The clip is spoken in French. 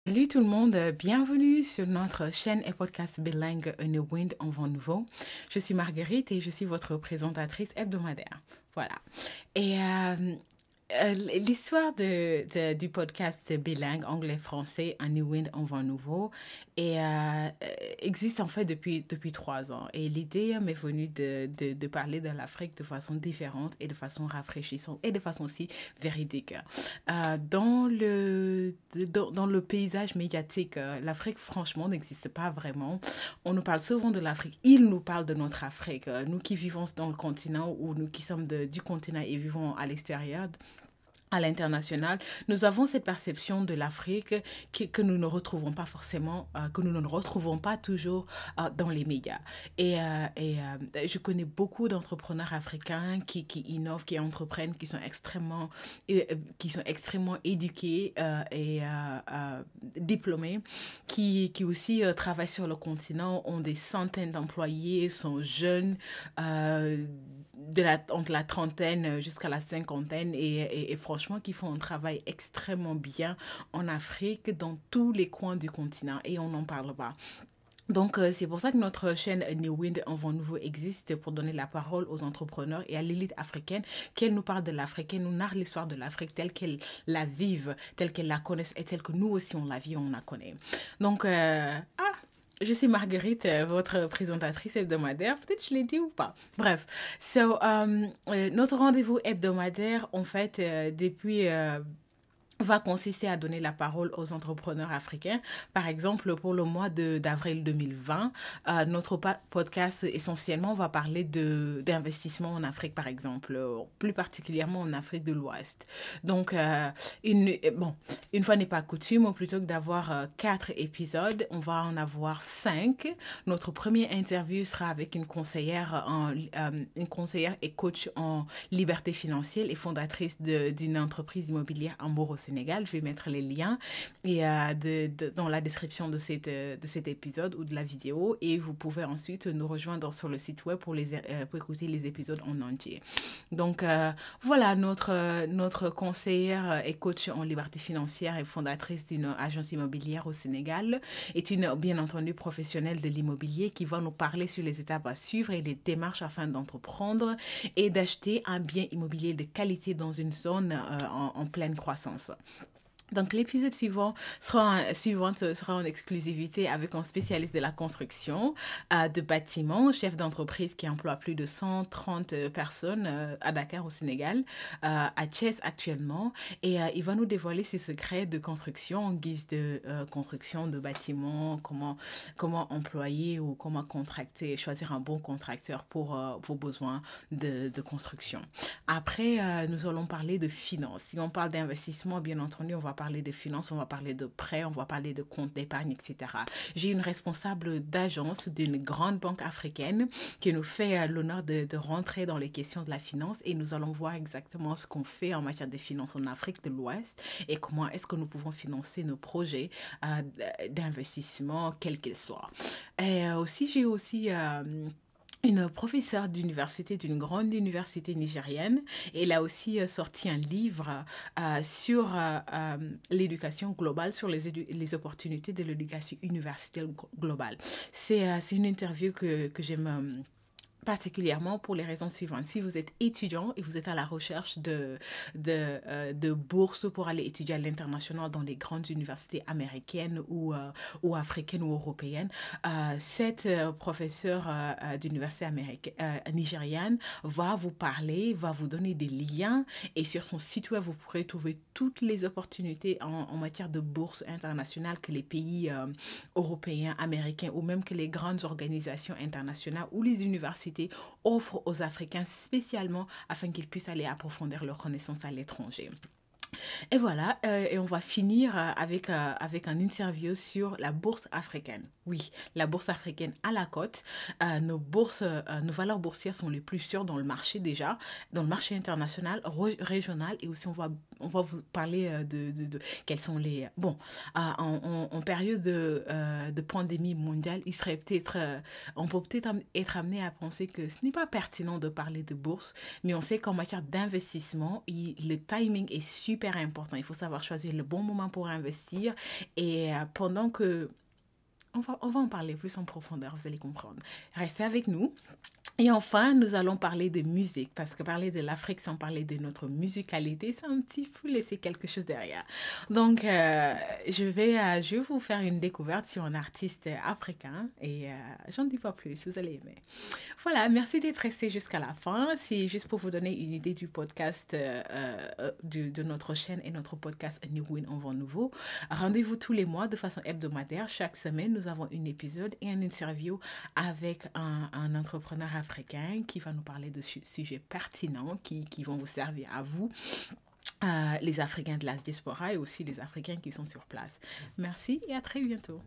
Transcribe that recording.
Salut tout le monde, bienvenue sur notre chaîne et podcast bilingue A New Wind en vent nouveau. Je suis Marguerite et je suis votre présentatrice hebdomadaire. Voilà. Et l'histoire du podcast bilingue anglais-français A New Wind en vent nouveau existe en fait depuis 3 ans. Et l'idée m'est venue de parler de l'Afrique de façon différente et de façon rafraîchissante et de façon aussi véridique. Dans le paysage médiatique, l'Afrique, franchement, n'existe pas vraiment. On nous parle souvent de l'Afrique. Ils nous parlent de notre Afrique. Nous qui vivons dans le continent ou nous qui sommes du continent et vivons à l'extérieur, à l'international, nous avons cette perception de l'Afrique que nous ne retrouvons pas forcément, que nous ne retrouvons pas toujours dans les médias. Je connais beaucoup d'entrepreneurs africains qui innovent, qui entreprennent, qui sont extrêmement éduqués diplômés, qui aussi travaillent sur le continent, ont des centaines d'employés, sont jeunes, entre la trentaine jusqu'à la cinquantaine et franchement qui font un travail extrêmement bien en Afrique, dans tous les coins du continent et on n'en parle pas. Donc, c'est pour ça que notre chaîne New Wind en vent nouveau existe pour donner la parole aux entrepreneurs et à l'élite africaine, qu'elle nous parle de l'Afrique, qu'elle nous narre l'histoire de l'Afrique telle qu'elle la vive, telle qu'elle la connaisse et telle que nous aussi on la vit, on la connaît. Donc, je suis Marguerite, votre présentatrice hebdomadaire. Peut-être je l'ai dit ou pas. Bref, notre rendez-vous hebdomadaire, en fait, va consister à donner la parole aux entrepreneurs africains. Par exemple, pour le mois d'avril 2020, notre podcast essentiellement va parler d'investissement en Afrique, par exemple, plus particulièrement en Afrique de l'Ouest. Donc, une fois n'est pas coutume, plutôt que d'avoir 4 épisodes, on va en avoir 5. Notre première interview sera avec une conseillère et coach en liberté financière et fondatrice d'une entreprise immobilière en Bourg au Sénégal. Je vais mettre les liens dans la description de cet épisode ou de la vidéo et vous pouvez ensuite nous rejoindre sur le site web pour écouter les épisodes en entier. Donc voilà, notre conseillère et coach en liberté financière et fondatrice d'une agence immobilière au Sénégal est bien entendu professionnelle de l'immobilier qui va nous parler sur les étapes à suivre et les démarches afin d'entreprendre et d'acheter un bien immobilier de qualité dans une zone en pleine croissance. Donc, l'épisode suivant sera en exclusivité avec un spécialiste de la construction de bâtiments, chef d'entreprise qui emploie plus de 130 personnes à Dakar au Sénégal, à Thiès actuellement. Et il va nous dévoiler ses secrets de construction en guise de construction de bâtiments, comment employer ou comment contracter, choisir un bon contracteur pour vos besoins de construction. Après, nous allons parler de finances. Si on parle d'investissement, bien entendu, on va parler de finances, on va parler de prêts, on va parler de comptes d'épargne, etc. J'ai une responsable d'agence d'une grande banque africaine qui nous fait l'honneur de rentrer dans les questions de la finance et nous allons voir exactement ce qu'on fait en matière de finances en Afrique de l'Ouest et comment est-ce que nous pouvons financer nos projets d'investissement, quels qu'ils soient. Et j'ai aussi une professeure d'université, d'une grande université nigérienne. Et elle a aussi sorti un livre sur l'éducation globale, sur les opportunités de l'éducation universitaire globale. C'est une interview que j'aime particulièrement pour les raisons suivantes. Si vous êtes étudiant et vous êtes à la recherche de bourses pour aller étudier à l'international dans les grandes universités américaines ou africaines ou européennes, cette professeure d'université nigériane va vous parler, va vous donner des liens et sur son site web, vous pourrez trouver toutes les opportunités en matière de bourses internationales que les pays européens, américains ou même que les grandes organisations internationales ou les universités offrent aux Africains spécialement afin qu'ils puissent aller approfondir leur connaissance à l'étranger. Et voilà, et on va finir avec un interview sur la bourse africaine. Oui, la bourse africaine à la cote. Nos valeurs boursières sont les plus sûres dans le marché déjà, dans le marché international, régional, et aussi on va on va vous parler de quels sont les... Bon, en période de pandémie mondiale, il serait peut-être... on peut peut-être être amené à penser que ce n'est pas pertinent de parler de bourse, mais on sait qu'en matière d'investissement, le timing est super important. Il faut savoir choisir le bon moment pour investir. Et pendant que... on va en parler plus en profondeur, vous allez comprendre. Restez avec nous. Et enfin, nous allons parler de musique, parce que parler de l'Afrique sans parler de notre musicalité, c'est un petit peu laisser quelque chose derrière. Donc, je vais vous faire une découverte sur un artiste africain, et j'en dis pas plus, vous allez aimer. Voilà, merci d'être resté jusqu'à la fin. C'est juste pour vous donner une idée du podcast, de notre chaîne et notre podcast A New Win en vent nouveau. Rendez-vous tous les mois de façon hebdomadaire. Chaque semaine, nous avons un épisode et un interview avec un entrepreneur africain qui va nous parler de sujets pertinents qui vont vous servir à vous, les Africains de la diaspora et aussi les Africains qui sont sur place. Merci et à très bientôt.